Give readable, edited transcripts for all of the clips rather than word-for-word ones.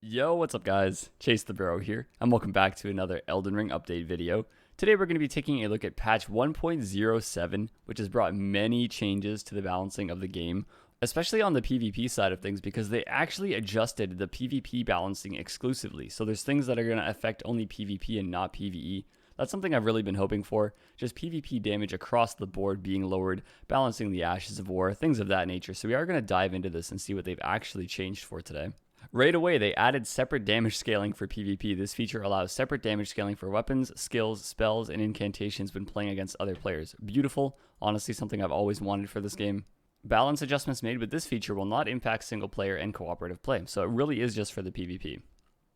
Yo, what's up guys? Chase the Barrow here, and welcome back to another Elden Ring update video. Today we're going to be taking a look at patch 1.07, which has brought many changes to the balancing of the game, especially on the PvP side of things, because they actually adjusted the PvP balancing exclusively. So there's things that are going to affect only PvP and not PvE. That's something I've really been hoping for, just PvP damage across the board being lowered, balancing the Ashes of War, things of that nature. So we are going to dive into this and see what they've actually changed for today. Right away, they added separate damage scaling for PvP. This feature allows separate damage scaling for weapons, skills, spells, and incantations when playing against other players. Beautiful, honestly something I've always wanted for this game. Balance adjustments made with this feature will not impact single player and cooperative play, so it really is just for the PvP.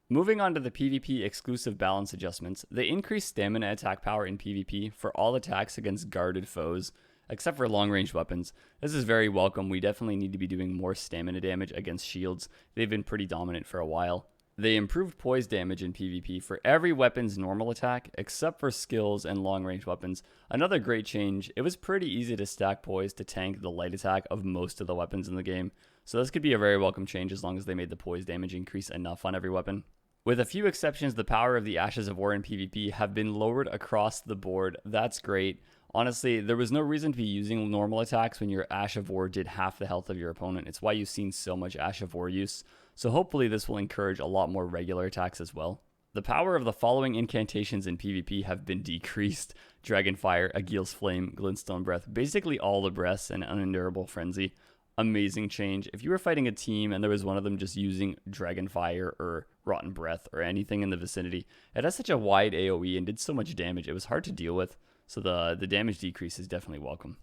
Moving on to the PvP exclusive balance adjustments, they increased stamina attack power in PvP for all attacks against guarded foes, except for long-range weapons. This is very welcome. We definitely need to be doing more stamina damage against shields. They've been pretty dominant for a while. They improved poise damage in PvP for every weapon's normal attack, except for skills and long-range weapons. Another great change, it was pretty easy to stack poise to tank the light attack of most of the weapons in the game. So this could be a very welcome change as long as they made the poise damage increase enough on every weapon. With a few exceptions, the power of the Ashes of War in PvP have been lowered across the board. That's great. Honestly, there was no reason to be using normal attacks when your Ash of War did half the health of your opponent. It's why you've seen so much Ash of War use. So hopefully this will encourage a lot more regular attacks as well. The power of the following incantations in PvP have been decreased. Dragonfire, Aguil's Flame, Glintstone Breath, basically all the breaths and Unendurable Frenzy. Amazing change. If you were fighting a team and there was one of them just using Dragonfire or Rotten Breath or anything in the vicinity, it has such a wide AoE and did so much damage, it was hard to deal with. So the damage decrease is definitely welcome.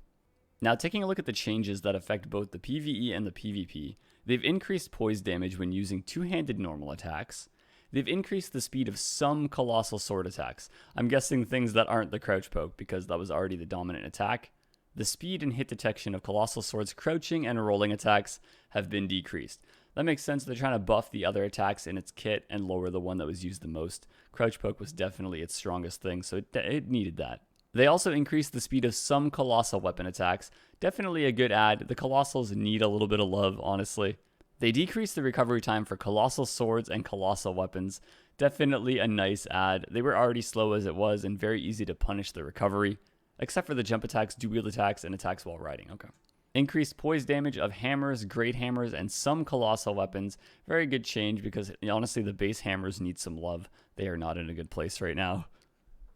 Now taking a look at the changes that affect both the PvE and the PvP, they've increased poise damage when using two-handed normal attacks. They've increased the speed of some colossal sword attacks. I'm guessing things that aren't the crouch poke because that was already the dominant attack. The speed and hit detection of colossal swords crouching and rolling attacks have been decreased. That makes sense. They're trying to buff the other attacks in its kit and lower the one that was used the most. Crouch poke was definitely its strongest thing, so it needed that. They also increased the speed of some colossal weapon attacks. Definitely a good add. The colossals need a little bit of love, honestly. They decreased the recovery time for colossal swords and colossal weapons. Definitely a nice add. They were already slow as it was and very easy to punish the recovery, except for the jump attacks, dual attacks, and attacks while riding. Okay. Increased poise damage of hammers, great hammers, and some colossal weapons. Very good change because honestly the base hammers need some love. They are not in a good place right now.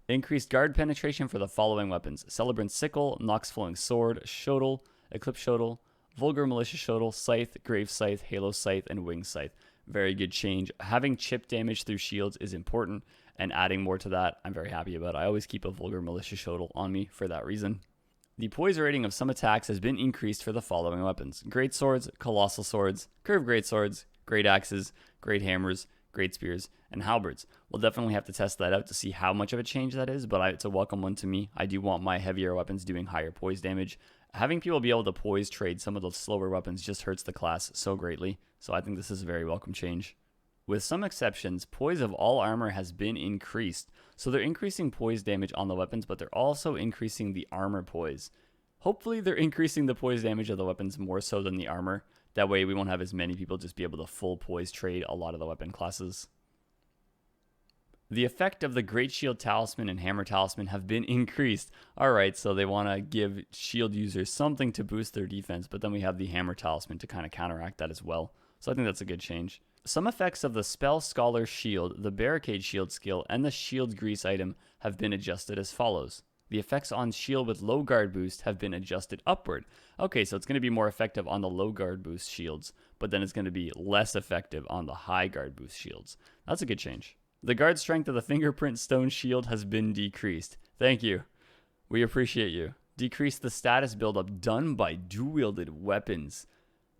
Increased guard penetration for the following weapons: Celebrant Sickle, Nox Flowing Sword, Shotel, Eclipse Shotel, Vulgar Militia Shotel, Scythe, Grave Scythe, Halo Scythe, and Wing Scythe. Very good change. Having chip damage through shields is important, and adding more to that, I'm very happy about. I always keep a Vulgar Militia Shotel on me for that reason. The poise rating of some attacks has been increased for the following weapons: Great Swords, Colossal Swords, Curved Great Swords, Great Axes, Great Hammers, Great Spears, and Halberds. We'll definitely have to test that out to see how much of a change that is, but it's a welcome one to me. I do want my heavier weapons doing higher poise damage. Having people be able to poise trade some of the slower weapons just hurts the class so greatly, so I think this is a very welcome change. With some exceptions, poise of all armor has been increased, so they're increasing poise damage on the weapons, but they're also increasing the armor poise. Hopefully they're increasing the poise damage of the weapons more so than the armor. That way we won't have as many people just be able to full poise trade a lot of the weapon classes. The effect of the Great Shield Talisman and Hammer Talisman have been increased. Alright, so they want to give shield users something to boost their defense, but then we have the Hammer Talisman to kind of counteract that as well. So I think that's a good change. Some effects of the Spell Scholar Shield, the Barricade Shield skill, and the Shield Grease item have been adjusted as follows. The effects on shield with low guard boost have been adjusted upward. Okay, so it's going to be more effective on the low guard boost shields, but then it's going to be less effective on the high guard boost shields. That's a good change. The guard strength of the Fingerprint Stone Shield has been decreased. Thank you. We appreciate you. Decrease the status buildup done by dual-wielded weapons.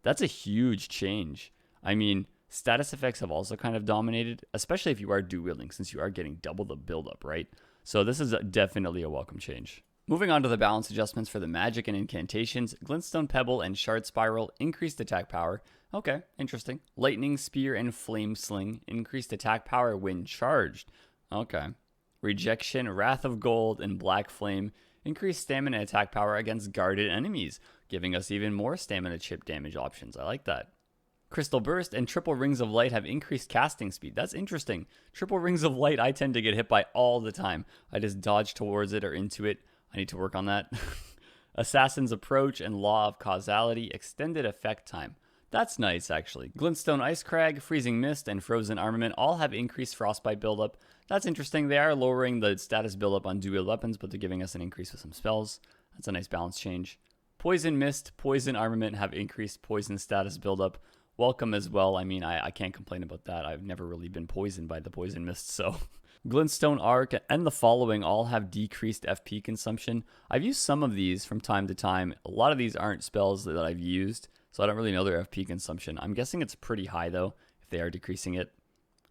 That's a huge change. I mean, status effects have also kind of dominated, especially if you are dual-wielding, since you are getting double the buildup, right? So this is definitely a welcome change. Moving on to the balance adjustments for the magic and incantations, Glintstone Pebble and Shard Spiral increased attack power. Okay, interesting. Lightning Spear and Flame Sling increased attack power when charged. Okay. Rejection, Wrath of Gold, and Black Flame increased stamina attack power against guarded enemies, giving us even more stamina chip damage options. I like that. Crystal Burst and Triple Rings of Light have increased casting speed. That's interesting. Triple Rings of Light I tend to get hit by all the time. I just dodge towards it or into it. I need to work on that. Assassin's Approach and Law of Causality extended effect time. That's nice, actually. Glintstone Ice Crag, Freezing Mist, and Frozen Armament all have increased Frostbite buildup. That's interesting. They are lowering the status buildup on dual weapons, but they're giving us an increase with some spells. That's a nice balance change. Poison Mist, Poison Armament have increased poison status buildup. Welcome as well. I mean, I can't complain about that. I've never really been poisoned by the Poison Mist, so... Glintstone Arc and the following all have decreased FP consumption. I've used some of these from time to time. A lot of these aren't spells that I've used, so I don't really know their FP consumption. I'm guessing it's pretty high, though, if they are decreasing it.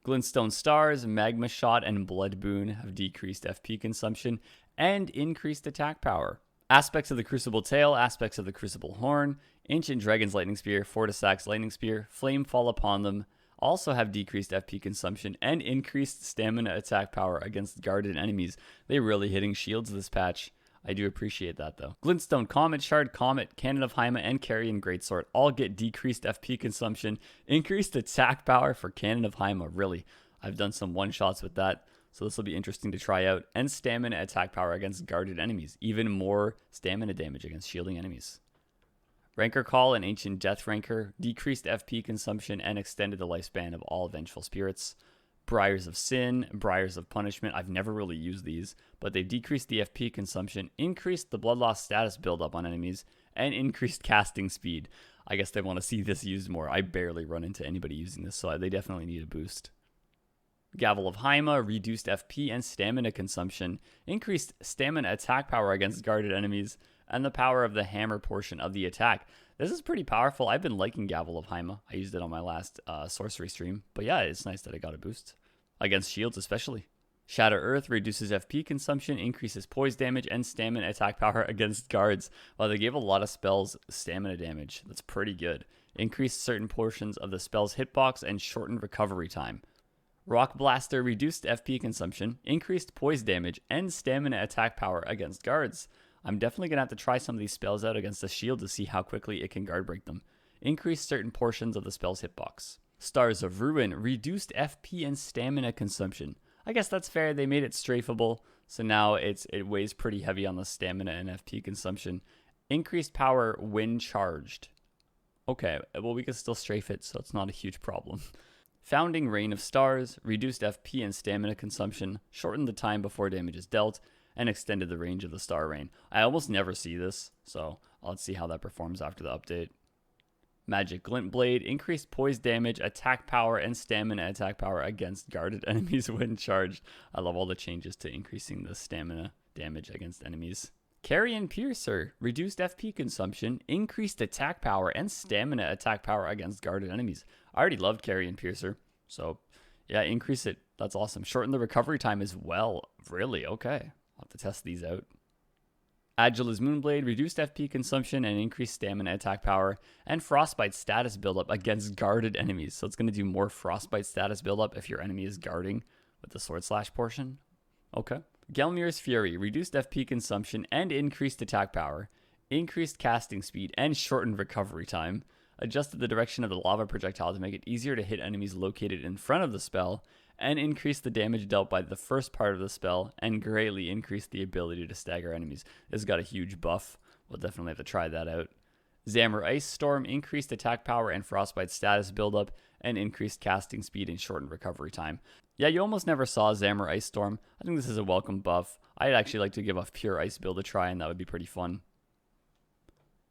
Glintstone Stars, Magma Shot, and Blood Boon have decreased FP consumption and increased attack power. Aspects of the Crucible Tail, Aspects of the Crucible Horn, Ancient Dragon's Lightning Spear, Fortisak's Lightning Spear, Flame Fall Upon Them, also have decreased FP consumption and increased stamina attack power against guarded enemies. They're really hitting shields this patch. I do appreciate that, though. Glintstone, Comet Shard, Comet, Cannon of Hyma, and Carrion Greatsword all get decreased FP consumption, increased attack power for Cannon of Hyma. Really, I've done some one-shots with that, so this will be interesting to try out. And stamina attack power against guarded enemies. Even more stamina damage against shielding enemies. Rancor Call and Ancient Death Rancor decreased FP consumption and extended the lifespan of all Vengeful Spirits. Briars of Sin, Briars of Punishment, I've never really used these, but they've decreased the FP consumption, increased the blood loss status buildup on enemies, and increased casting speed. I guess they want to see this used more. I barely run into anybody using this, so they definitely need a boost. Gavel of Hyma, reduced FP and stamina consumption, increased stamina attack power against guarded enemies, and the power of the hammer portion of the attack. This is pretty powerful. I've been liking Gavel of Hyma. I used it on my last sorcery stream. But yeah, it's nice that I got a boost. Against shields especially. Shatter Earth reduces FP consumption, increases poise damage, and stamina attack power against guards. While they gave a lot of spells stamina damage. That's pretty good. Increased certain portions of the spell's hitbox and shortened recovery time. Rock Blaster reduced FP consumption, increased poise damage, and stamina attack power against guards. I'm definitely going to have to try some of these spells out against the shield to see how quickly it can guard break them. Increase certain portions of the spell's hitbox. Stars of Ruin reduced FP and stamina consumption. I guess that's fair. They made it strafable, so now it weighs pretty heavy on the stamina and FP consumption. Increased power when charged. Okay, well we can still strafe it, so it's not a huge problem. Founding Rain of Stars reduced FP and stamina consumption, shortened the time before damage is dealt, and extended the range of the Star Rain. I almost never see this, so let's see how that performs after the update. Magic Glint Blade increased poise damage, attack power, and stamina attack power against guarded enemies when charged. I love all the changes to increasing the stamina damage against enemies. Carrion Piercer reduced FP consumption, increased attack power, and stamina attack power against guarded enemies. I already loved Carrion Piercer, so yeah, increase it. That's awesome. Shorten the recovery time as well. Really? Okay. I'll have to test these out. Agile as Moonblade reduced FP consumption and increased stamina attack power, and Frostbite status buildup against guarded enemies. So it's going to do more Frostbite status buildup if your enemy is guarding with the Sword Slash portion. Okay. Gelmir's Fury reduced FP consumption and increased attack power, increased casting speed, and shortened recovery time. Adjusted the direction of the lava projectile to make it easier to hit enemies located in front of the spell, and increased the damage dealt by the first part of the spell, and greatly increased the ability to stagger enemies. This has got a huge buff. We'll definitely have to try that out. Xamar Ice Storm increased attack power and Frostbite status buildup, and increased casting speed and shortened recovery time. Yeah, you almost never saw Xamar Ice Storm. I think this is a welcome buff. I'd actually like to give a pure ice build a try, and that would be pretty fun.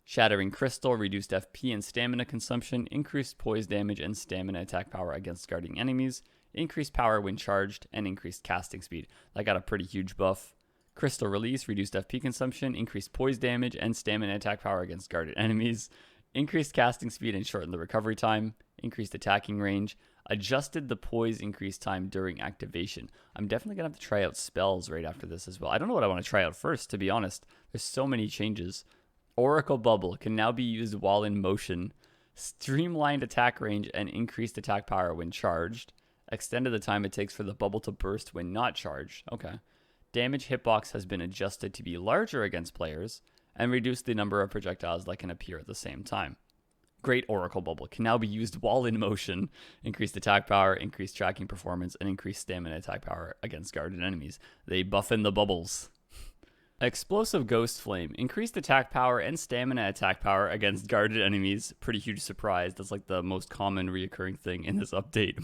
Shattering Crystal reduced FP and stamina consumption, increased poise damage and stamina attack power against guarding enemies, increased power when charged, and increased casting speed. That got a pretty huge buff. Crystal Release reduced FP consumption, increased poise damage, and stamina attack power against guarded enemies, increased casting speed and shortened the recovery time, increased attacking range, adjusted the poise increase time during activation. I'm definitely going to have to try out spells right after this as well. I don't know what I want to try out first, to be honest. There's so many changes. Oracle Bubble can now be used while in motion, streamlined attack range and increased attack power when charged, extended the time it takes for the bubble to burst when not charged. Okay. Damage hitbox has been adjusted to be larger against players, and reduced the number of projectiles that can appear at the same time. Great Oracle Bubble can now be used while in motion. Increased attack power, increased tracking performance, and increased stamina attack power against guarded enemies. They buff in the bubbles. Explosive Ghost Flame. Increased attack power and stamina attack power against guarded enemies. Pretty huge surprise. That's like the most common reoccurring thing in this update.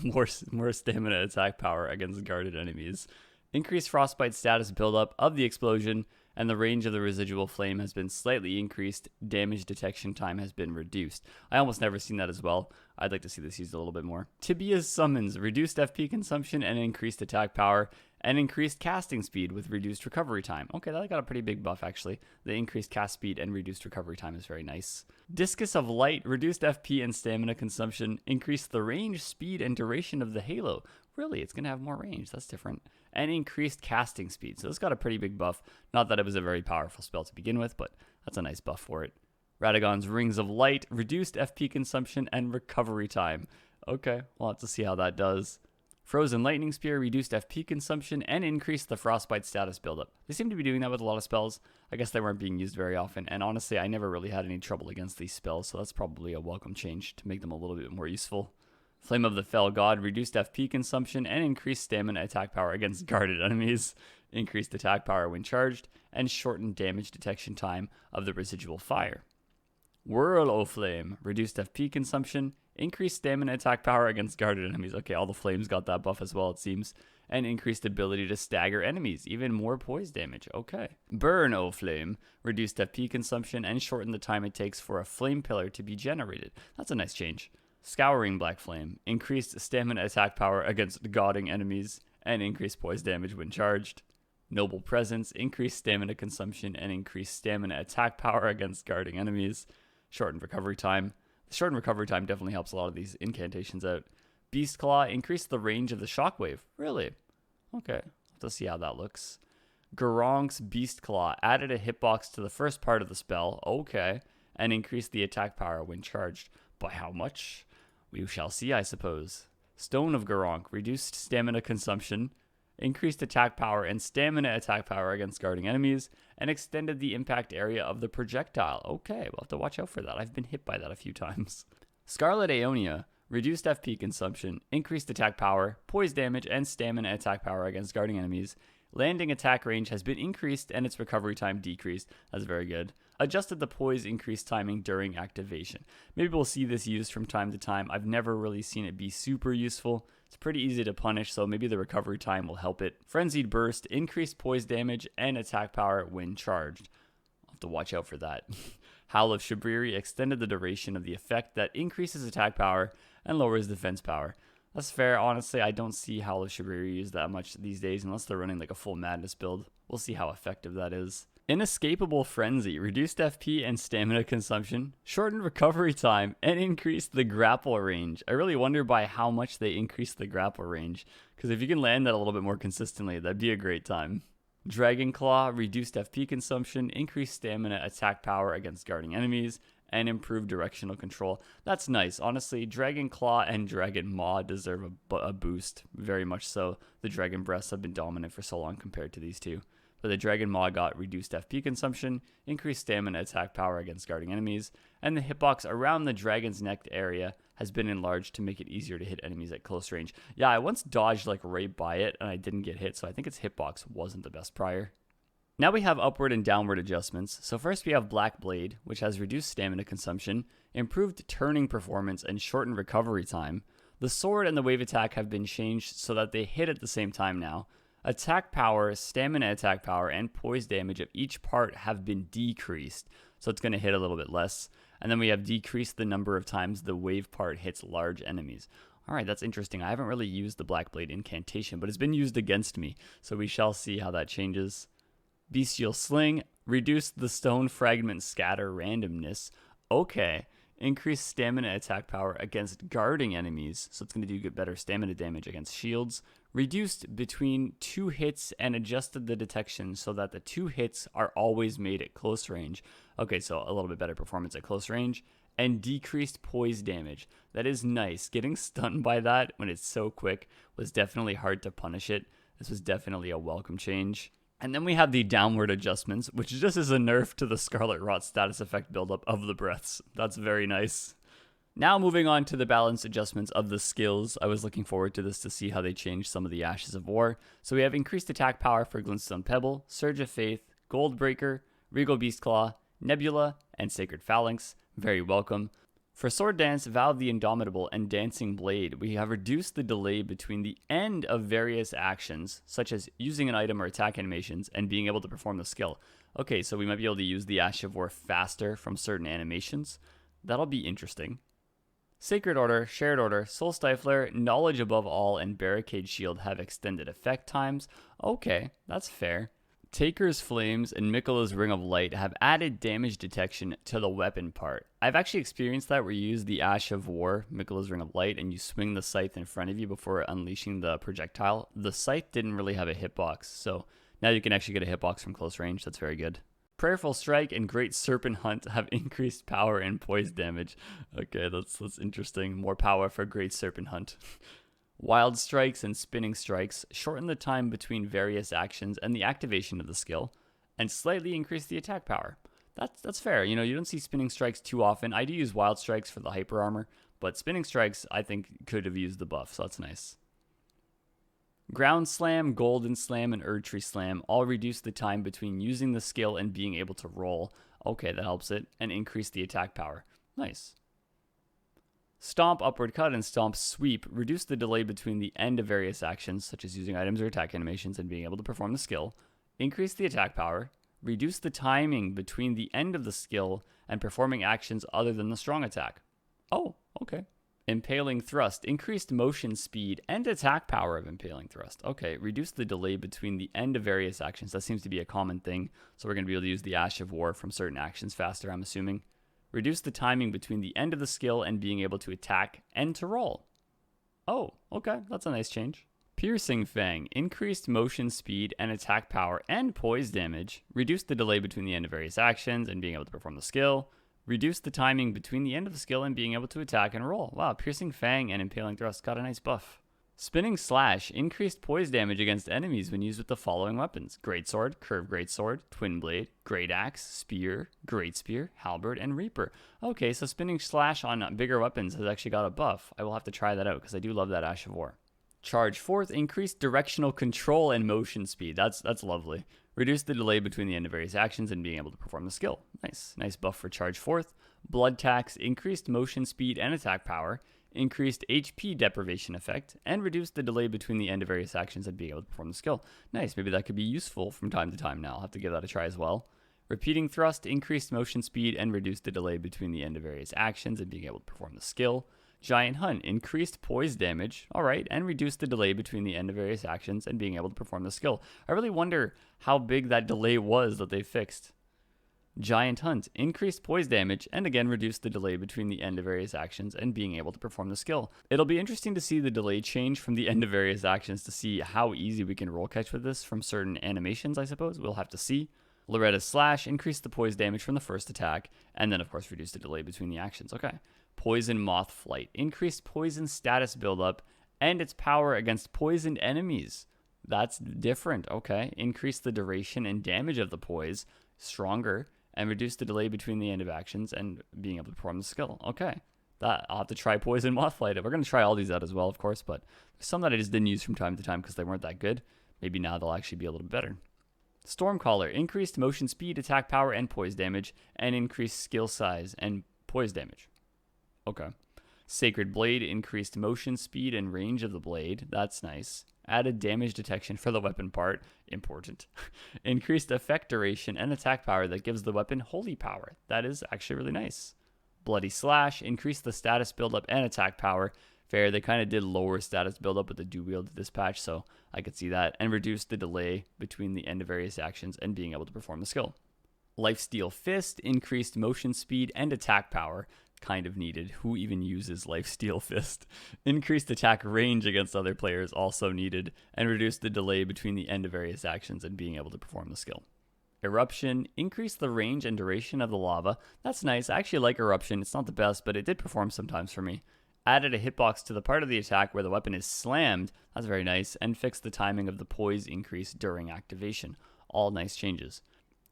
More stamina attack power against guarded enemies. Increased frostbite status buildup of the explosion, and the range of the residual flame has been slightly increased. Damage detection time has been reduced. I almost never seen that as well. I'd like to see this used a little bit more. Tibia's Summons. Reduced FP consumption and increased attack power, and increased casting speed with reduced recovery time. Okay, that got a pretty big buff, actually. The increased cast speed and reduced recovery time is very nice. Discus of Light. Reduced FP and stamina consumption. Increased the range, speed, and duration of the halo. Really, it's going to have more range. That's different. And increased casting speed. So this got a pretty big buff. Not that it was a very powerful spell to begin with, but that's a nice buff for it. Radagon's Rings of Light. Reduced FP consumption and recovery time. Okay, we'll have to see how that does. Frozen Lightning Spear. Reduced FP consumption and increased the frostbite status buildup. They seem to be doing that with a lot of spells. I guess they weren't being used very often, and honestly, I never really had any trouble against these spells, so that's probably a welcome change to make them a little bit more useful. Flame of the Fell God. Reduced FP consumption and increased stamina attack power against guarded enemies. Increased attack power when charged, and shortened damage detection time of the residual fire. Whirl o' Flame. Reduced FP consumption, increased stamina attack power against guarded enemies. Okay, all the flames got that buff as well, it seems. And increased ability to stagger enemies. Even more poise damage. Okay. Burn o' Flame. Reduced FP consumption and shortened the time it takes for a flame pillar to be generated. That's a nice change. Scouring Black Flame. Increased stamina attack power against godding enemies and increased poise damage when charged. Noble Presence. Increased stamina consumption and increased stamina attack power against guarding enemies. Shortened recovery time. The shortened recovery time definitely helps a lot of these incantations out. Beast Claw. Increased the range of the shockwave. Really? Okay. Let's see how that looks. Garonk's Beast Claw. Added a hitbox to the first part of the spell. Okay. And increased the attack power when charged. By how much? We shall see, I suppose. Stone of Garonk. Reduced stamina consumption, increased attack power and stamina attack power against guarding enemies, and extended the impact area of the projectile. Okay, we'll have to watch out for that. I've been hit by that a few times. Scarlet Aeonia. Reduced FP consumption, increased attack power, poise damage, and stamina attack power against guarding enemies. Landing attack range has been increased and its recovery time decreased. That's very good. Adjusted the poise increased timing during activation. Maybe we'll see this used from time to time. I've never really seen it be super useful. It's pretty easy to punish, so maybe the recovery time will help it. Frenzied Burst. Increased poise damage and attack power when charged. I'll have to watch out for that. Howl of Shabriri. Extended the duration of the effect that increases attack power and lowers defense power. That's fair. Honestly, I don't see Howl of Shabriri used that much these days unless they're running like a full madness build. We'll see how effective that is. Inescapable Frenzy. Reduced FP and stamina consumption, shortened recovery time, and increased the grapple range. I really wonder by how much they increased the grapple range, because if you can land that a little bit more consistently, that'd be a great time. Dragon Claw. Reduced FP consumption, increased stamina attack power against guarding enemies, and improved directional control. That's nice. Honestly, Dragon Claw and Dragon Maw deserve a boost, very much so. The Dragon Breasts have been dominant for so long compared to these two. But the Dragon Maw got reduced FP consumption, increased stamina attack power against guarding enemies, and the hitbox around the dragon's neck area has been enlarged to make it easier to hit enemies at close range. Yeah, I once dodged like right by it and I didn't get hit, so I think its hitbox wasn't the best prior. Now we have upward and downward adjustments. So first we have Black Blade, which has reduced stamina consumption, improved turning performance, and shortened recovery time. The sword and the wave attack have been changed so that they hit at the same time now. Attack power, stamina attack power, and poise damage of each part have been decreased, so it's going to hit a little bit less. And then we have decreased the number of times the wave part hits large enemies. Alright, that's interesting. I haven't really used the Black Blade incantation, but it's been used against me, so we shall see how that changes. Beastial Sling. Reduced the stone fragment scatter randomness. Okay. Increased stamina attack power against guarding enemies, so it's going to do better stamina damage against shields. Reduced between 2 hits and adjusted the detection so that the 2 hits are always made at close range. Okay, so a little bit better performance at close range. And decreased poise damage. That is nice. Getting stunned by that when it's so quick was definitely hard to punish it. This was definitely a welcome change. And then we have the downward adjustments, which just is a nerf to the Scarlet Rot status effect buildup of the breaths. That's very nice. Now moving on to the balance adjustments of the skills. I was looking forward to this to see how they change some of the Ashes of War. So we have increased attack power for Glintstone Pebble, Surge of Faith, Goldbreaker, Regal Beastclaw, Nebula, and Sacred Phalanx. Very welcome. For Sword Dance, Vow of the Indomitable, and Dancing Blade, we have reduced the delay between the end of various actions, such as using an item or attack animations, and being able to perform the skill. Okay, so we might be able to use the Ash of War faster from certain animations. That'll be interesting. Sacred Order, Shared Order, Soul Stifler, Knowledge Above All, and Barricade Shield have extended effect times. Okay, that's fair. Taker's Flames and Miquella's Ring of Light have added damage detection to the weapon part. I've actually experienced that where you use the Ash of War, Miquella's Ring of Light, and you swing the scythe in front of you before unleashing the projectile. The scythe didn't really have a hitbox, so now you can actually get a hitbox from close range. That's very good. Prayerful Strike and Great Serpent Hunt have increased power and poise damage. Okay, that's interesting. More power for Great Serpent Hunt. Wild Strikes and Spinning Strikes shorten the time between various actions and the activation of the skill, and slightly increase the attack power. That's fair. You know, you don't see Spinning Strikes too often. I do use Wild Strikes for the hyper armor, but Spinning Strikes I think could have used the buff, so that's nice. Ground Slam, Golden Slam, and Erdtree Slam all reduce the time between using the skill and being able to roll. Okay, that helps it, and increase the attack power. Nice. Stomp, Upward Cut, and Stomp Sweep reduce the delay between the end of various actions, such as using items or attack animations and being able to perform the skill, increase the attack power, reduce the timing between the end of the skill and performing actions other than the strong attack. Oh, okay. Impaling Thrust, increased motion speed and attack power of Impaling Thrust. Okay, reduce the delay between the end of various actions. That seems to be a common thing. So we're going to be able to use the Ash of War from certain actions faster, I'm assuming. Reduce the timing between the end of the skill and being able to attack and to roll. Oh, okay, that's a nice change. Piercing Fang, increased motion speed and attack power and poise damage. Reduce the delay between the end of various actions and being able to perform the skill. Reduce the timing between the end of the skill and being able to attack and roll. Wow, Piercing Fang and Impaling Thrust got a nice buff. Spinning Slash, increased poise damage against enemies when used with the following weapons: Greatsword, Curved Greatsword, Twin Blade, Great Axe, Spear, Great Spear, Halberd, and Reaper. Okay, so Spinning Slash on bigger weapons has actually got a buff. I will have to try that out because I do love that Ash of War. Charge Forth, increased directional control and motion speed. That's lovely. Reduce the delay between the end of various actions and being able to perform the skill. Nice buff for Charge Forth. Blood Tax, increased motion speed and attack power, increased HP deprivation effect, and reduced the delay between the end of various actions and being able to perform the skill. Nice, maybe that could be useful from time to time now. I'll have to give that a try as well. Repeating Thrust, increased motion speed and reduced the delay between the end of various actions and being able to perform the skill. Giant Hunt, increased poise damage, alright, and reduced the delay between the end of various actions and being able to perform the skill. I really wonder how big that delay was that they fixed. Giant Hunt, increased poise damage, and again reduced the delay between the end of various actions and being able to perform the skill. It'll be interesting to see the delay change from the end of various actions to see how easy we can roll catch with this from certain animations, I suppose. We'll have to see. Loretta's Slash, increased the poise damage from the first attack, and then of course reduced the delay between the actions. Okay. Poison Moth Flight, increased poison status buildup and its power against poisoned enemies. That's different. Okay. Increase the duration and damage of the poise, stronger, and reduce the delay between the end of actions and being able to perform the skill. Okay. I'll have to try Poison Moth Flight. We're going to try all these out as well, of course, but some that I just didn't use from time to time because they weren't that good. Maybe now they'll actually be a little better. Stormcaller, increased motion speed, attack power, and poise damage, and increased skill size and poise damage. Okay. Sacred Blade, increased motion speed and range of the blade. That's nice. Added damage detection for the weapon part. Important. Increased effect duration and attack power that gives the weapon holy power. That is actually really nice. Bloody Slash, increased the status buildup and attack power. Fair, they kind of did lower status buildup with the dual wield this patch, so I could see that. And reduced the delay between the end of various actions and being able to perform the skill. Lifesteal Fist, increased motion speed and attack power. Kind of needed. Who even uses Lifesteal Fist? Increased attack range against other players, also needed, and reduced the delay between the end of various actions and being able to perform the skill. Eruption, increased the range and duration of the lava. That's nice. I actually like Eruption. It's not the best, but it did perform sometimes for me. Added a hitbox to the part of the attack where the weapon is slammed. That's very nice. And fixed the timing of the poise increase during activation. All nice changes.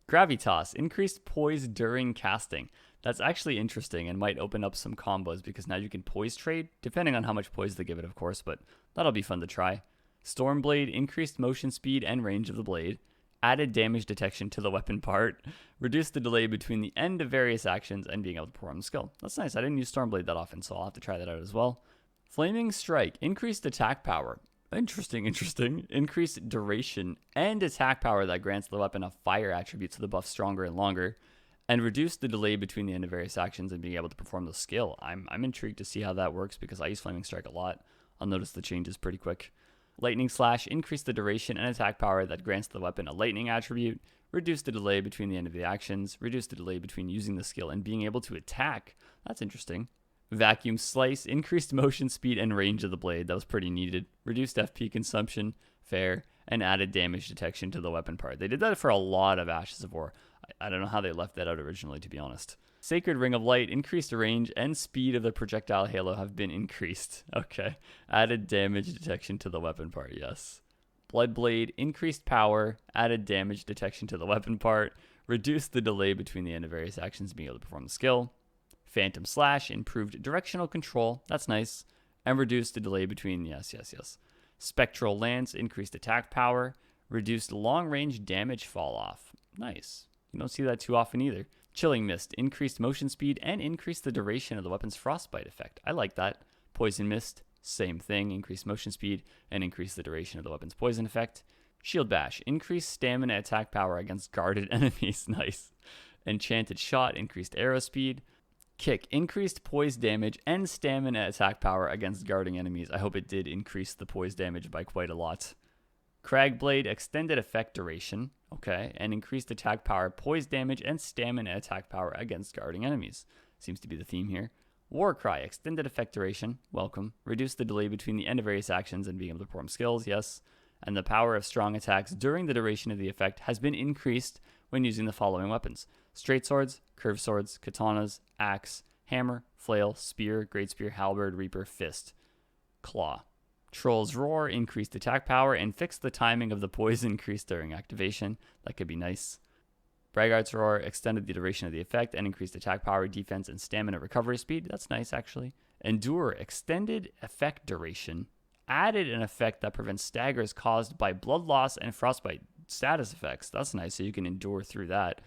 Gravitas, increased poise during casting. That's actually interesting and might open up some combos because now you can poise trade, depending on how much poise they give it, of course, but that'll be fun to try. Stormblade, increased motion speed and range of the blade. Added damage detection to the weapon part. Reduced the delay between the end of various actions and being able to perform the skill. That's nice. I didn't use Stormblade that often, so I'll have to try that out as well. Flaming Strike, increased attack power. Interesting. Increased duration and attack power that grants the weapon a fire attribute so the buff's stronger and longer. And reduce the delay between the end of various actions and being able to perform the skill. I'm intrigued to see how that works because I use Flaming Strike a lot. I'll notice the changes pretty quick. Lightning Slash, increase the duration and attack power that grants the weapon a lightning attribute. Reduce the delay between the end of the actions. Reduce the delay between using the skill and being able to attack. That's interesting. Vacuum Slice, increased motion speed and range of the blade. That was pretty needed. Reduced FP consumption, fair, and added damage detection to the weapon part. They did that for a lot of Ashes of War. I don't know how they left that out originally, to be honest. Sacred Ring of Light, increased range and speed of the projectile halo have been increased. Okay. Added damage detection to the weapon part, yes. Bloodblade, increased power, added damage detection to the weapon part, reduced the delay between the end of various actions being able to perform the skill. Phantom Slash, improved directional control, that's nice, and reduced the delay between, yes. Spectral Lance, increased attack power, reduced long-range damage fall off, nice. You don't see that too often either. Chilling Mist, increased motion speed and increased the duration of the weapon's frostbite effect. I like that. Poison Mist, same thing, increased motion speed and increased the duration of the weapon's poison effect. Shield Bash, increased stamina attack power against guarded enemies, nice. Enchanted Shot, increased arrow speed. Kick, increased poise damage and stamina attack power against guarding enemies. I hope it did increase the poise damage by quite a lot. Cragblade, extended effect duration, okay, and increased attack power, poise damage, and stamina attack power against guarding enemies. Seems to be the theme here. Warcry, extended effect duration, welcome. Reduce the delay between the end of various actions and being able to perform skills, yes. And the power of strong attacks during the duration of the effect has been increased when using the following weapons. Straight swords, curved swords, katanas, axe, hammer, flail, spear, great spear, halberd, reaper, fist, claw. Troll's Roar, increased attack power and fixed the timing of the poise increase during activation. That could be nice. Braggart's Roar, extended the duration of the effect and increased attack power, defense, and stamina recovery speed. That's nice, actually. Endure, extended effect duration, added an effect that prevents staggers caused by blood loss and frostbite status effects. That's nice, so you can endure through that.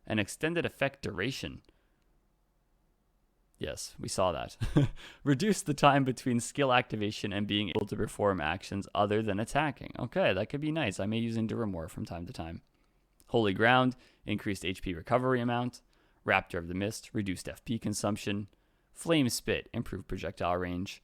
And extended effect duration. Yes, we saw that. Reduce the time between skill activation and being able to perform actions other than attacking. Okay, that could be nice. I may use Endure more from time to time. Holy Ground, increased HP recovery amount. Raptor of the Mist, reduced FP consumption. Flame Spit, improved projectile range.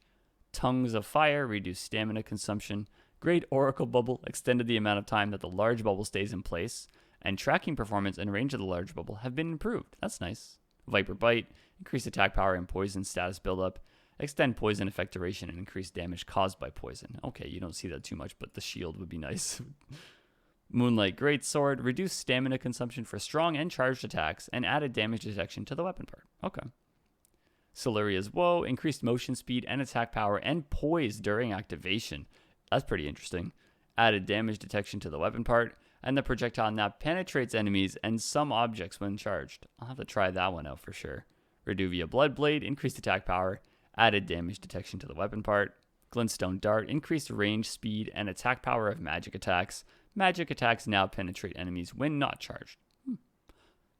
Tongues of Fire, reduced stamina consumption. Great Oracle Bubble, extended the amount of time that the large bubble stays in place. And tracking performance and range of the large bubble have been improved. That's nice. Viper Bite, increased attack power and poison status buildup. Extend poison effect duration and increase damage caused by poison. Okay, you don't see that too much, but the shield would be nice. Moonlight Greatsword, reduced stamina consumption for strong and charged attacks, and added damage detection to the weapon part. Okay. Siluria's Woe, increased motion speed and attack power and poise during activation. That's pretty interesting. Added damage detection to the weapon part, and the projectile now penetrates enemies and some objects when charged. I'll have to try that one out for sure. Reduvia Bloodblade, increased attack power, added damage detection to the weapon part. Glintstone Dart, increased range, speed, and attack power of magic attacks. Magic attacks now penetrate enemies when not charged.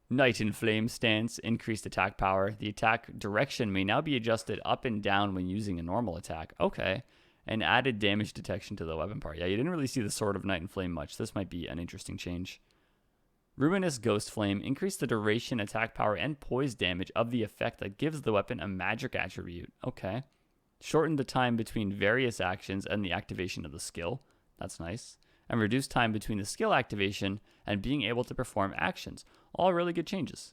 Night in Flame Stance, increased attack power. The attack direction may now be adjusted up and down when using a normal attack. Okay. And added damage detection to the weapon part. Yeah, you didn't really see the Sword of Night and Flame much. This might be an interesting change. Ruinous Ghost Flame, increased the duration, attack power, and poise damage of the effect that gives the weapon a magic attribute. Okay. Shortened the time between various actions and the activation of the skill. That's nice. And reduced time between the skill activation and being able to perform actions. All really good changes.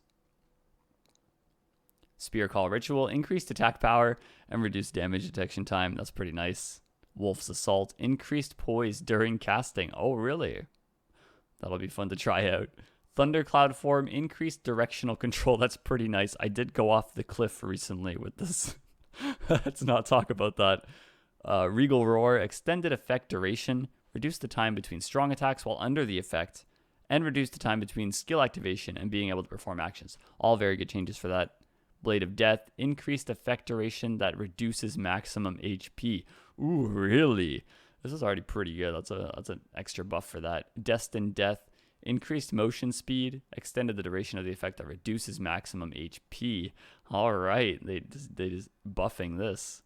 Spear Call Ritual, increased attack power and reduced damage detection time. That's pretty nice. Wolf's Assault, increased poise during casting. Oh, really? That'll be fun to try out. Thundercloud Form, increased directional control. That's pretty nice. I did go off the cliff recently with this. Let's not talk about that. Regal Roar, extended effect duration. Reduce the time between strong attacks while under the effect. And reduce the time between skill activation and being able to perform actions. All very good changes for that. Blade of Death, increased effect duration that reduces maximum HP. Ooh, really? This is already pretty good. That's an extra buff for that. Destined Death, increased motion speed, extended the duration of the effect that reduces maximum HP. All right, they just buffing this.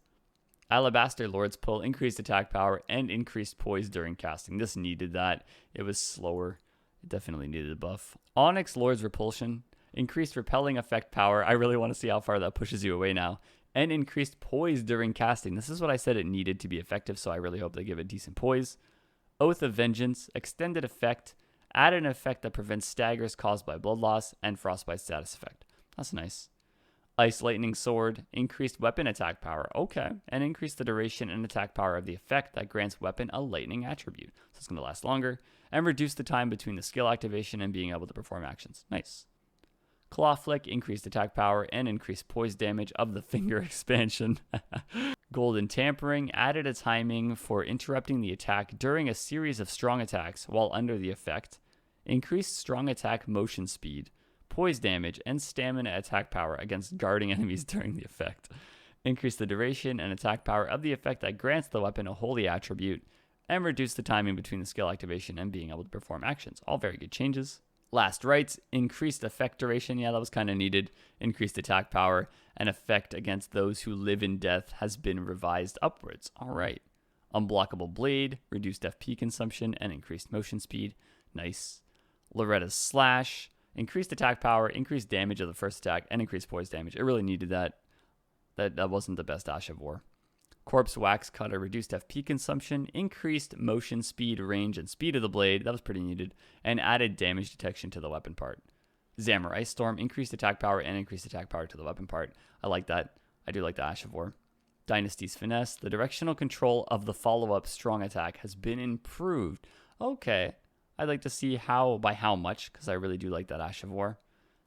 Alabaster Lord's Pull, increased attack power and increased poise during casting. This needed that. It was slower. It definitely needed a buff. Onyx Lord's Repulsion, increased repelling effect power. I really want to see how far that pushes you away now. And increased poise during casting. This is what I said it needed to be effective, so I really hope they give it decent poise. Oath of Vengeance, extended effect, added an effect that prevents staggers caused by blood loss, and frostbite status effect. That's nice. Ice Lightning Sword, increased weapon attack power. Okay. And increased the duration and attack power of the effect that grants weapon a lightning attribute. So it's going to last longer. And reduce the time between the skill activation and being able to perform actions. Nice. Claw Flick, increased attack power and increased poise damage of the finger expansion. Golden Tampering, added a timing for interrupting the attack during a series of strong attacks while under the effect. Increased strong attack motion speed, poise damage, and stamina attack power against guarding enemies during the effect. Increase the duration and attack power of the effect that grants the weapon a holy attribute, and reduce the timing between the skill activation and being able to perform actions. All very good changes. Last Rites, increased effect duration. Yeah, that was kind of needed. Increased attack power and effect against those who live in death has been revised upwards. All right. Unblockable Blade, reduced FP consumption and increased motion speed. Nice. Loretta's Slash, increased attack power, increased damage of the first attack, and increased poise damage. It really needed that. That wasn't the best Ash of War. Corpse Wax Cutter, reduced FP consumption, increased motion speed, range, and speed of the blade. That was pretty needed. And added damage detection to the weapon part. Xamar Ice Storm, increased attack power and increased attack power to the weapon part. I like that. I do like the Ash of War. Dynasty's Finesse, the directional control of the follow-up strong attack has been improved. Okay. I'd like to see by how much, because I really do like that Ash of War.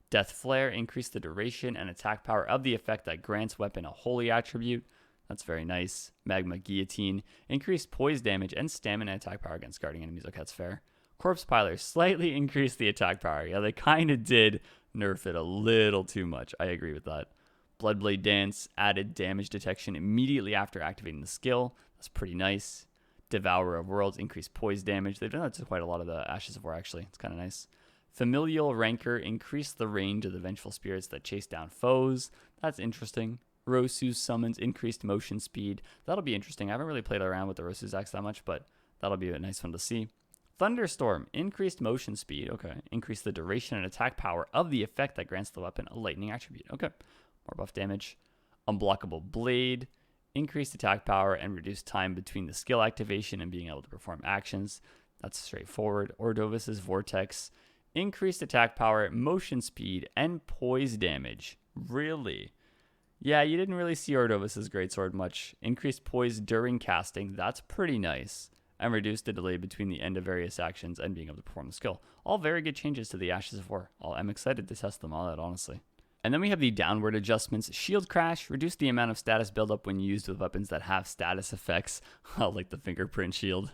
Death Flare, increased the duration and attack power of the effect that grants weapon a holy attribute. That's very nice. Magma Guillotine, increased poise damage and stamina attack power against guarding enemies. Okay, that's fair. Corpse Piler, slightly increased the attack power. Yeah, they kind of did nerf it a little too much. I agree with that. Bloodblade Dance, added damage detection immediately after activating the skill. That's pretty nice. Devourer of Worlds, increased poise damage. They've done that to quite a lot of the Ashes of War, actually. It's kind of nice. Familial Rancor, increased the range of the vengeful spirits that chase down foes. That's interesting. Rosu's Summons, increased motion speed. That'll be interesting. I haven't really played around with the Rosu's Axe that much, but that'll be a nice one to see. Thunderstorm, increased motion speed. Okay. Increased the duration and attack power of the effect that grants the weapon a lightning attribute. Okay. More buff damage. Unblockable Blade, increased attack power and reduced time between the skill activation and being able to perform actions. That's straightforward. Ordovis's Vortex, increased attack power, motion speed, and poise damage. Really? Yeah, you didn't really see Ordovis's Greatsword much. Increased poise during casting. That's pretty nice. And reduced the delay between the end of various actions and being able to perform the skill. All very good changes to the Ashes of War. I'm excited to test them all out, honestly. And then we have the downward adjustments. Shield Crash, reduce the amount of status buildup when used with weapons that have status effects, like the fingerprint shield.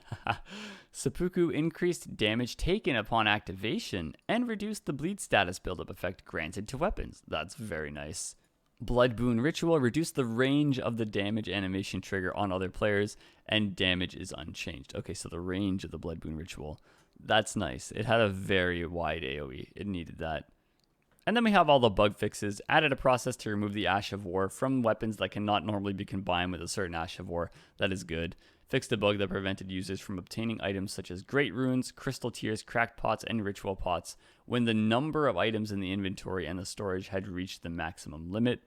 Seppuku, increased damage taken upon activation and reduced the bleed status buildup effect granted to weapons. That's very nice. Blood Boon Ritual, reduce the range of the damage animation trigger on other players, and damage is unchanged. Okay, so the range of the Blood Boon Ritual, that's nice. It had a very wide AoE. It needed that. And then we have all the bug fixes. Added a process to remove the Ash of War from weapons that cannot normally be combined with a certain Ash of War. That is good. Fixed a bug that prevented users from obtaining items such as Great Runes, Crystal Tears, Cracked Pots, and Ritual Pots when the number of items in the inventory and the storage had reached the maximum limit.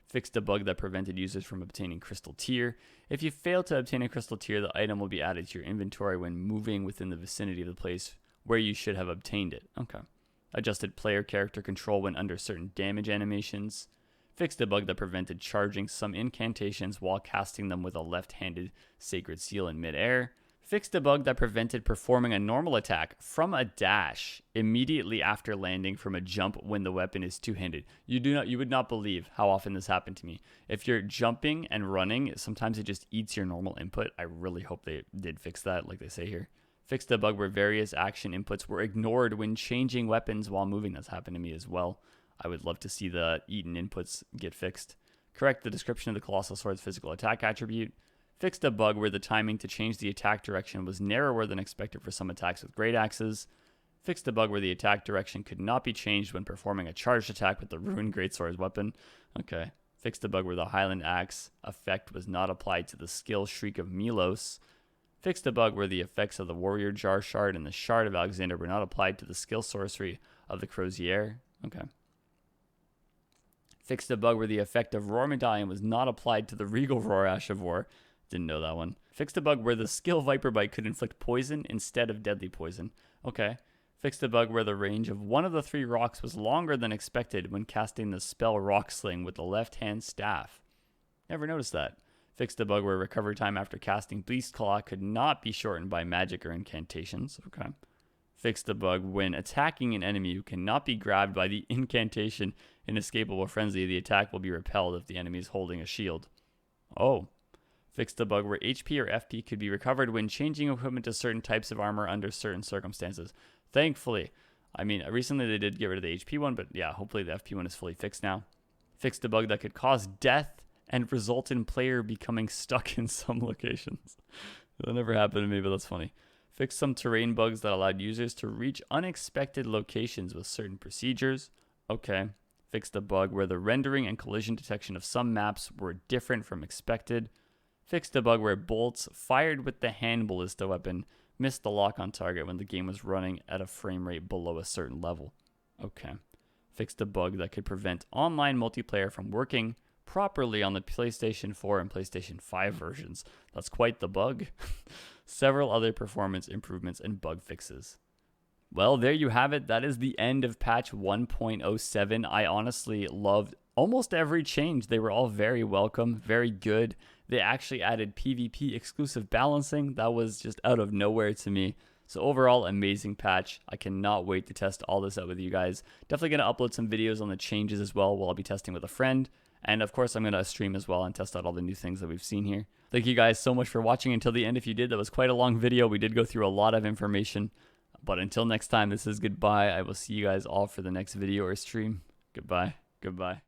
Fixed a bug that prevented users from obtaining Crystal Tear. If you fail to obtain a Crystal Tear, the item will be added to your inventory when moving within the vicinity of the place where you should have obtained it. Okay. Adjusted player character control when under certain damage animations. Fixed a bug that prevented charging some incantations while casting them with a left-handed Sacred Seal in midair. Fixed a bug that prevented performing a normal attack from a dash immediately after landing from a jump when the weapon is two-handed. You would not believe how often this happened to me. If you're jumping and running, sometimes it just eats your normal input. I really hope they did fix that, like they say here. Fixed a bug where various action inputs were ignored when changing weapons while moving. That's happened to me as well. I would love to see the eaten inputs get fixed. Correct the description of the Colossal Sword's physical attack attribute. Fixed a bug where the timing to change the attack direction was narrower than expected for some attacks with great axes. Fixed a bug where the attack direction could not be changed when performing a charged attack with the Ruined Greatsword's weapon. Okay. Fixed a bug where the Highland Axe effect was not applied to the skill Shriek of Milos. Fixed a bug where the effects of the Warrior Jar Shard and the Shard of Alexander were not applied to the skill sorcery of the Crozier. Okay. Fixed a bug where the effect of Roar Medallion was not applied to the Regal Roar Ash of War. Didn't know that one. Fixed a bug where the skill Viper Bite could inflict poison instead of deadly poison. Okay. Fixed a bug where the range of one of the 3 rocks was longer than expected when casting the spell Rock Sling with the left-hand staff. Never noticed that. Fixed a bug where recovery time after casting Beast Claw could not be shortened by magic or incantations. Okay. Fixed a bug when attacking an enemy who cannot be grabbed by the incantation Inescapable Frenzy, the attack will be repelled if the enemy is holding a shield. Oh. Fixed a bug where HP or FP could be recovered when changing equipment to certain types of armor under certain circumstances. Thankfully. I mean, recently they did get rid of the HP one, but yeah, hopefully the FP one is fully fixed now. Fixed a bug that could cause death and result in player becoming stuck in some locations. That never happened to me, but that's funny. Fixed some terrain bugs that allowed users to reach unexpected locations with certain procedures. Okay. Fixed a bug where the rendering and collision detection of some maps were different from expected. Fixed a bug where bolts fired with the hand ballista weapon missed the lock on target when the game was running at a frame rate below a certain level. Okay. Fixed a bug that could prevent online multiplayer from working properly on the PlayStation 4 and PlayStation 5 versions. That's quite the bug. Several other performance improvements and bug fixes. Well, there you have it. That is the end of patch 1.07. I honestly loved almost every change. They were all very welcome, very good. They actually added PvP exclusive balancing. That was just out of nowhere to me. So overall, amazing patch. I cannot wait to test all this out with you guys. Definitely going to upload some videos on the changes as well while I'll be testing with a friend. And of course, I'm going to stream as well and test out all the new things that we've seen here. Thank you guys so much for watching until the end. If you did, that was quite a long video. We did go through a lot of information. But until next time, this is goodbye. I will see you guys all for the next video or stream. Goodbye. Goodbye.